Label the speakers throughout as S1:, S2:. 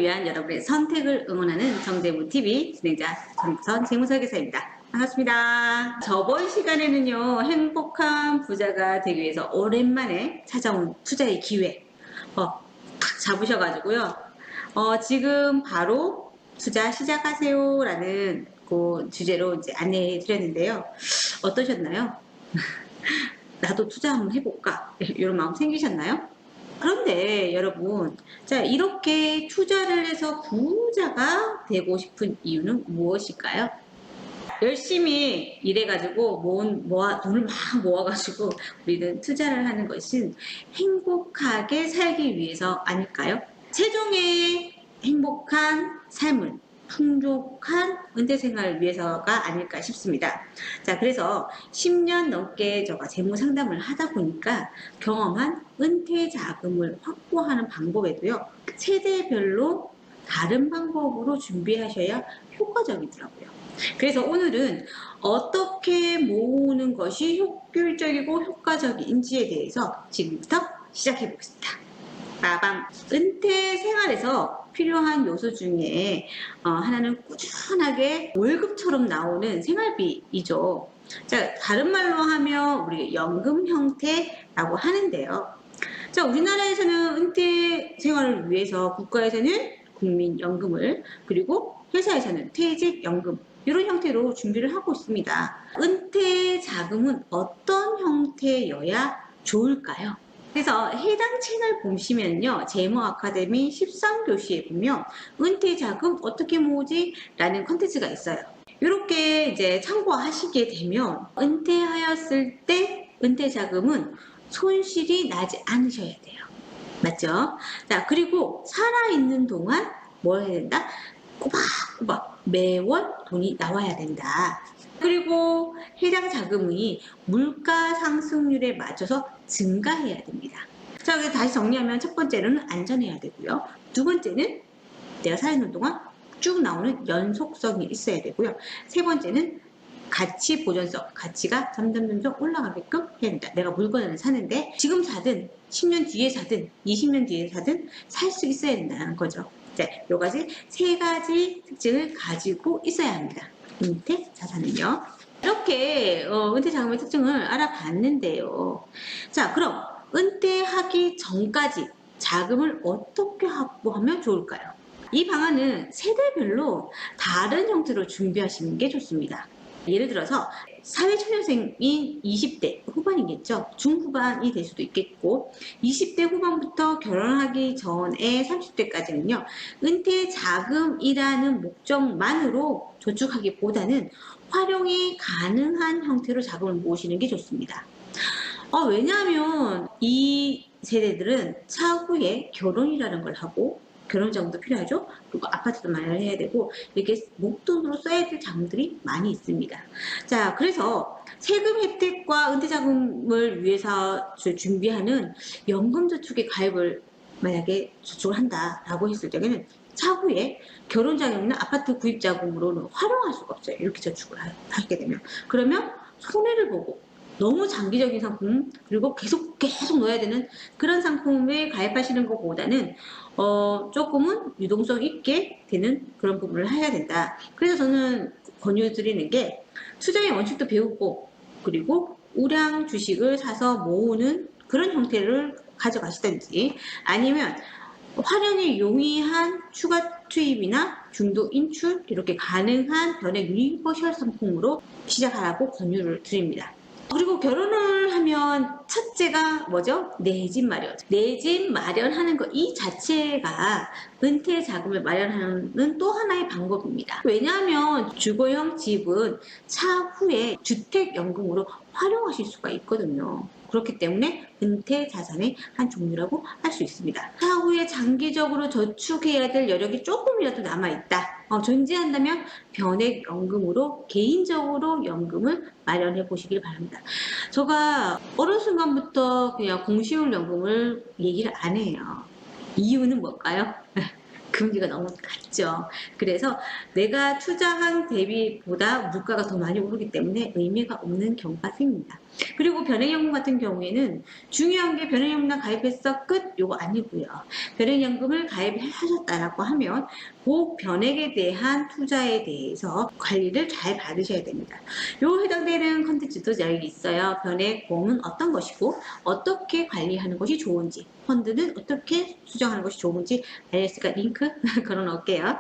S1: 위한 여러분의 선택을 응원하는 정재무TV 진행자 정선 재무설계사입니다. 반갑습니다. 저번 시간에는요, 행복한 부자가 되기 위해서 오랜만에 찾아온 투자의 기회 탁 잡으셔가지고요. 지금 바로 투자 시작하세요 라는 그 주제로 이제 안내해 드렸는데요. 어떠셨나요? 나도 투자 한번 해볼까? 이런 마음 생기셨나요? 그런데 여러분, 자, 이렇게 투자를 해서 부자가 되고 싶은 이유는 무엇일까요? 열심히 일해가지고 돈을 막 모아가지고 우리는 투자를 하는 것은 행복하게 살기 위해서 아닐까요? 최종의 행복한 삶을 풍족한 은퇴 생활을 위해서가 아닐까 싶습니다. 자, 그래서 10년 넘게 제가 재무 상담을 하다 보니까 경험한 은퇴 자금을 확보하는 방법에도요, 세대별로 다른 방법으로 준비하셔야 효과적이더라고요. 그래서 오늘은 어떻게 모으는 것이 효율적이고 효과적인지에 대해서 지금부터 시작해 보겠습니다. 빠밤. 은퇴 생활에서 필요한 요소 중에 하나는 꾸준하게 월급처럼 나오는 생활비이죠. 자, 다른 말로 하면 우리 연금 형태라고 하는데요. 자, 우리나라에서는 은퇴 생활을 위해서 국가에서는 국민연금을, 그리고 회사에서는 퇴직연금, 이런 형태로 준비를 하고 있습니다. 은퇴 자금은 어떤 형태여야 좋을까요? 그래서 해당 채널 보시면요, 재무 아카데미 13교시에 보면 은퇴 자금 어떻게 모으지? 라는 컨텐츠가 있어요. 이렇게 이제 참고하시게 되면 은퇴하였을 때 은퇴 자금은 손실이 나지 않으셔야 돼요. 맞죠? 자, 그리고 살아있는 동안 뭐 해야 된다? 꼬박꼬박 매월 돈이 나와야 된다. 그리고 해당 자금이 물가 상승률에 맞춰서 증가해야 됩니다. 자, 여기 다시 정리하면 첫 번째는 안전해야 되고요. 두 번째는 내가 살아있는 동안 쭉 나오는 연속성이 있어야 되고요. 세 번째는 가치 보존성, 가치가 점점 올라가게끔 해야 된다. 내가 물건을 사는데 지금 사든 10년 뒤에 사든 20년 뒤에 사든 살 수 있어야 된다는 거죠. 네, 요 가지 세 가지 특징을 가지고 있어야 합니다. 은퇴 자산은요. 이렇게 은퇴 자금의 특징을 알아봤는데요. 자, 그럼 은퇴하기 전까지 자금을 어떻게 확보하면 좋을까요? 이 방안은 세대별로 다른 형태로 준비하시는 게 좋습니다. 예를 들어서 사회초년생인 20대 후반이겠죠. 중후반이 될 수도 있겠고, 20대 후반부터 결혼하기 전에 30대까지는요. 은퇴 자금이라는 목적만으로 저축하기보다는 활용이 가능한 형태로 자금을 모으시는 게 좋습니다. 왜냐하면 이 세대들은 차후에 결혼이라는 걸 하고, 결혼자금도 필요하죠. 그리고 아파트도 마련해야 되고, 이렇게 목돈으로 써야 될 자금들이 많이 있습니다. 자, 그래서 세금 혜택과 은퇴 자금을 위해서 준비하는 연금저축에 가입을 만약에 저축을 한다라고 했을 때는 차후에 결혼자금이나 아파트 구입자금으로는 활용할 수가 없어요. 이렇게 저축을 하게 되면. 그러면 손해를 보고 너무 장기적인 상품, 그리고 계속 넣어야 되는 그런 상품에 가입하시는 것보다는 조금은 유동성 있게 되는 그런 부분을 해야 된다. 그래서 저는 권유드리는 게 투자의 원칙도 배우고, 그리고 우량 주식을 사서 모으는 그런 형태를 가져가시든지, 아니면 활용이 용이한 추가 투입이나 중도 인출, 이렇게 가능한 변액 유니버셜 상품으로 시작하라고 권유를 드립니다. 그리고 결혼을 하면 첫째가 뭐죠? 내 집 마련. 내 집 마련하는 것 이 자체가 은퇴 자금을 마련하는 또 하나의 방법입니다. 왜냐하면 주거형 집은 차후에 주택연금으로 활용하실 수가 있거든요. 그렇기 때문에 은퇴 자산의 한 종류라고 할 수 있습니다. 차후에 장기적으로 저축해야 될 여력이 조금이라도 남아있다. 존재한다면 변액연금으로 개인적으로 연금을 마련해 보시길 바랍니다. 제가 어느 순간부터 그냥 공시율연금을 얘기를 안 해요. 이유는 뭘까요? 금리가 너무 낮죠. 그래서 내가 투자한 대비보다 물가가 더 많이 오르기 때문에 의미가 없는 경우가 생깁니다. 그리고 변액연금 같은 경우에는 중요한 게 변액연금 가입했어 끝 요거 아니고요. 변액연금을 가입하셨다라고 하면 그 변액에 대한 투자에 대해서 관리를 잘 받으셔야 됩니다. 요 해당되는 컨텐츠도 여기 있어요. 변액보험은 어떤 것이고 어떻게 관리하는 것이 좋은지, 펀드는 어떻게 수정하는 것이 좋은지 알려있으니까 링크 걸어놓을게요.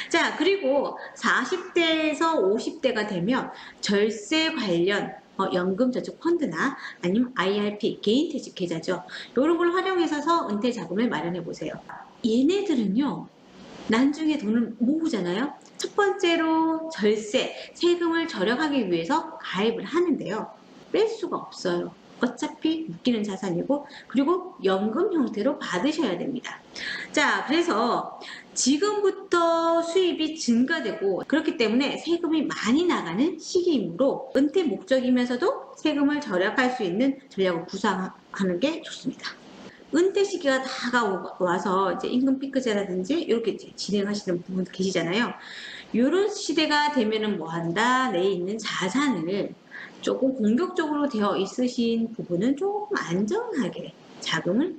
S1: 자, 그리고 40대에서 50대가 되면 절세 관련 연금저축 펀드나 아니면 IRP, 개인퇴직 계좌죠. 이런 걸 활용해서 은퇴 자금을 마련해 보세요. 얘네들은요, 나중에 돈을 모으잖아요. 첫 번째로 절세, 세금을 절약하기 위해서 가입을 하는데요. 뺄 수가 없어요. 어차피 묶이는 자산이고, 그리고 연금 형태로 받으셔야 됩니다. 자, 그래서 지금부터 수입이 증가되고 그렇기 때문에 세금이 많이 나가는 시기이므로 은퇴 목적이면서도 세금을 절약할 수 있는 전략을 구상하는 게 좋습니다. 은퇴 시기가 다가와서 이제 임금 피크제라든지 이렇게 진행하시는 분들 계시잖아요. 이런 시대가 되면은 뭐 한다? 내에 있는 자산을 조금 공격적으로 되어 있으신 부분은 조금 안전하게 자금을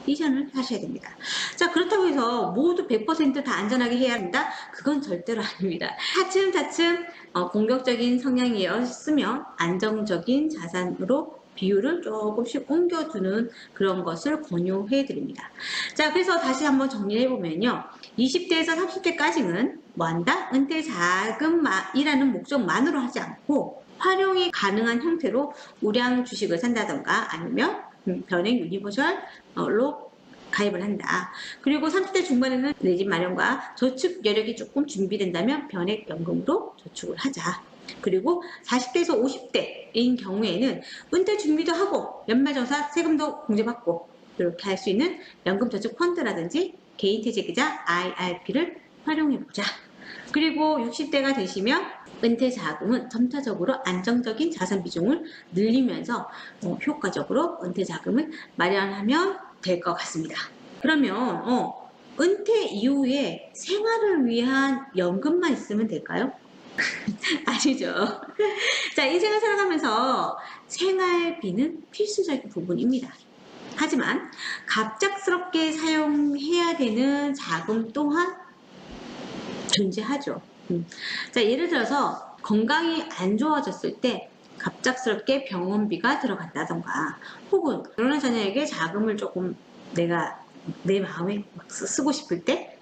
S1: 이전을 하셔야 됩니다. 자, 그렇다고 해서 모두 100% 다 안전하게 해야 한다? 그건 절대로 아닙니다. 차츰차츰 공격적인 성향이었으면 안정적인 자산으로 비율을 조금씩 옮겨두는 그런 것을 권유해 드립니다. 자, 그래서 다시 한번 정리해 보면요. 20대에서 30대까지는 뭐 한다? 은퇴 자금이라는 목적만으로 하지 않고 활용이 가능한 형태로 우량 주식을 산다던가 아니면 변액 유니버셜로 가입을 한다. 그리고 30대 중반에는 내 집 마련과 저축 여력이 조금 준비된다면 변액 연금으로 저축을 하자. 그리고 40대에서 50대인 경우에는 은퇴 준비도 하고 연말정산 세금도 공제받고 이렇게 할 수 있는 연금저축 펀드라든지 개인퇴직이자 IRP를 활용해보자. 그리고 60대가 되시면 은퇴 자금은 점차적으로 안정적인 자산 비중을 늘리면서 효과적으로 은퇴 자금을 마련하면 될 것 같습니다. 그러면 은퇴 이후에 생활을 위한 연금만 있으면 될까요? 아니죠. 자, 인생을 살아가면서 생활비는 필수적인 부분입니다. 하지만 갑작스럽게 사용해야 되는 자금 또한 존재하죠. 자, 예를 들어서 건강이 안 좋아졌을 때 갑작스럽게 병원비가 들어간다던가 혹은 결혼한 자녀에게 자금을 조금 내가 내 마음에 쓰고 싶을 때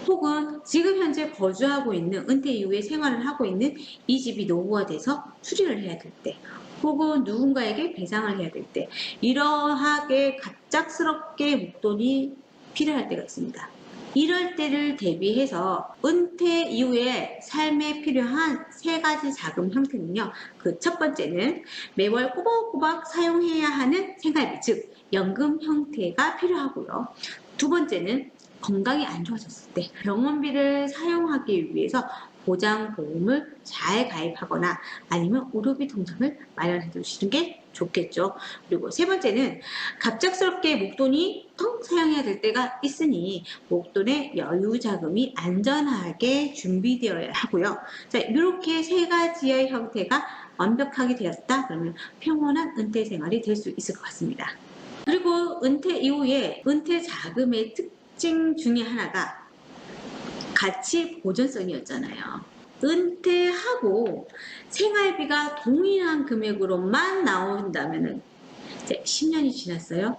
S1: 혹은 지금 현재 거주하고 있는 은퇴 이후에 생활을 하고 있는 이 집이 노후화돼서 수리를 해야 될 때 혹은 누군가에게 배상을 해야 될 때 이러하게 갑작스럽게 목돈이 필요할 때가 있습니다. 이럴 때를 대비해서 은퇴 이후에 삶에 필요한 세 가지 자금 형태는요. 그 첫 번째는 매월 꼬박꼬박 사용해야 하는 생활비, 즉 연금 형태가 필요하고요. 두 번째는 건강이 안 좋아졌을 때 병원비를 사용하기 위해서 보장보험을 잘 가입하거나 아니면 의료비 통장을 마련해 두시는 게 좋겠죠. 그리고 세 번째는 갑작스럽게 목돈이 텅 사용해야 될 때가 있으니 목돈의 여유 자금이 안전하게 준비되어야 하고요. 자, 이렇게 세 가지의 형태가 완벽하게 되었다 그러면 평온한 은퇴 생활이 될 수 있을 것 같습니다. 그리고 은퇴 이후에 은퇴 자금의 특징 중에 하나가 가치 보존성이었잖아요. 은퇴하고 생활비가 동일한 금액으로만 나온다면 이제 10년이 지났어요.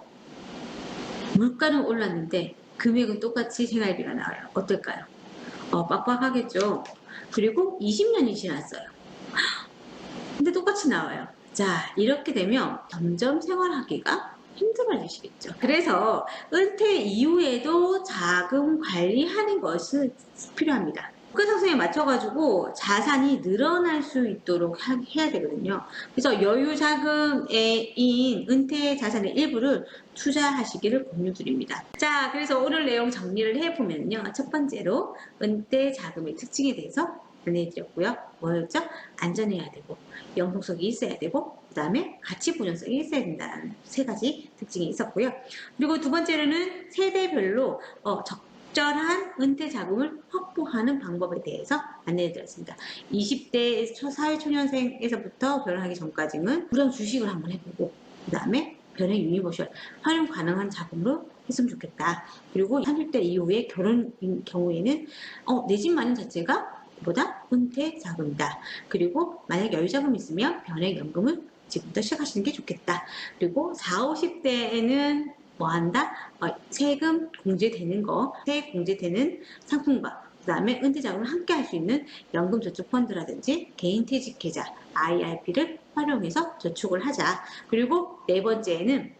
S1: 물가는 올랐는데 금액은 똑같이 생활비가 나와요. 어떨까요? 빡빡하겠죠. 그리고 20년이 지났어요. 근데 똑같이 나와요. 자, 이렇게 되면 점점 생활하기가 힘들어지시겠죠. 그래서 은퇴 이후에도 자금 관리하는 것은 필요합니다. 물가 상승에 맞춰가지고 자산이 늘어날 수 있도록 해야 되거든요. 그래서 여유 자금인 은퇴 자산의 일부를 투자하시기를 권유드립니다. 자, 그래서 오늘 내용 정리를 해보면요. 첫 번째로 은퇴 자금의 특징에 대해서 안내해드렸고요. 뭐였죠? 안전해야 되고 영속성이 있어야 되고 그 다음에 가치 보존성이 있어야 된다는 세 가지 특징이 있었고요. 그리고 두 번째로는 세대별로 적절한 은퇴 자금을 확보하는 방법에 대해서 안내해 드렸습니다. 20대 사회초년생에서부터 결혼하기 전까지는 무령 주식을 한번 해보고 그 다음에 변액 유니버셜 활용 가능한 자금으로 했으면 좋겠다. 그리고 30대 이후에 결혼인 경우에는 내 집 마련 자체가 보다 은퇴 자금이다. 그리고 만약 여유 자금이 있으면 변액 연금을 지금부터 시작하시는 게 좋겠다. 그리고 40, 50대에는 뭐 한다? 세금 공제되는 거, 세액 공제되는 상품과 그 다음에 은퇴 자금을 함께 할 수 있는 연금저축펀드라든지 개인퇴직계좌, IRP를 활용해서 저축을 하자. 그리고 네 번째는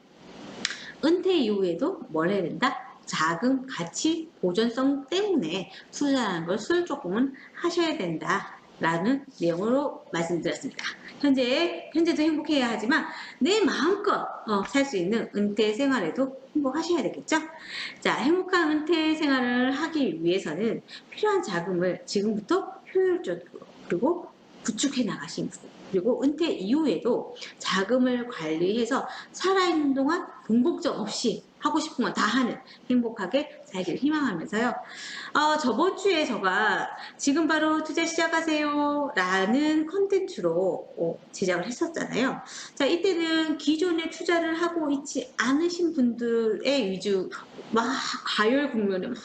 S1: 은퇴 이후에도 뭘 해야 된다? 자금 가치 보존성 때문에 투자하는 것을 조금은 하셔야 된다라는 내용으로 말씀드렸습니다. 현재도 행복해야 하지만 내 마음껏 살 수 있는 은퇴 생활에도 행복하셔야 되겠죠? 자, 행복한 은퇴 생활을 하기 위해서는 필요한 자금을 지금부터 효율적으로 그리고 구축해 나가신 분, 그리고 은퇴 이후에도 자금을 관리해서 살아있는 동안 돈 걱정 없이 하고 싶은 건 다 하는 행복하게 살기를 희망하면서요. 저번 주에 제가 지금 바로 투자 시작하세요 라는 컨텐츠로 제작을 했었잖아요. 자, 이때는 기존에 투자를 하고 있지 않으신 분들의 위주 막 가열 국면에 막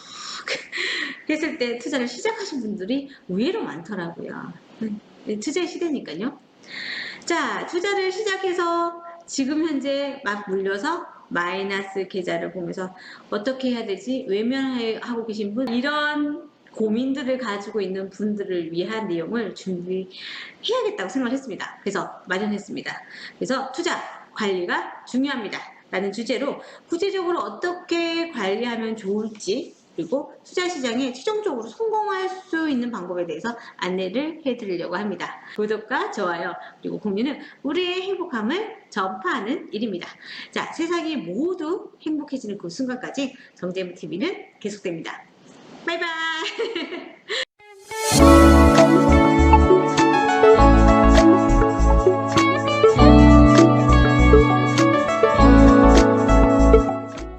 S1: 했을 때 투자를 시작하신 분들이 의외로 많더라고요. 투자의 시대니까요. 자, 투자를 시작해서 지금 현재 막 물려서 마이너스 계좌를 보면서 어떻게 해야 되지? 외면하고 계신 분, 이런 고민들을 가지고 있는 분들을 위한 내용을 준비해야겠다고 생각을 했습니다. 그래서 마련했습니다. 그래서 투자 관리가 중요합니다. 라는 주제로 구체적으로 어떻게 관리하면 좋을지, 그리고 투자 시장에 최종적으로 성공할 수 있는 방법에 대해서 안내를 해드리려고 합니다. 구독과 좋아요 그리고 공유는 우리의 행복함을 전파하는 일입니다. 자, 세상이 모두 행복해지는 그 순간까지 정재무TV는 계속됩니다. 바이바이.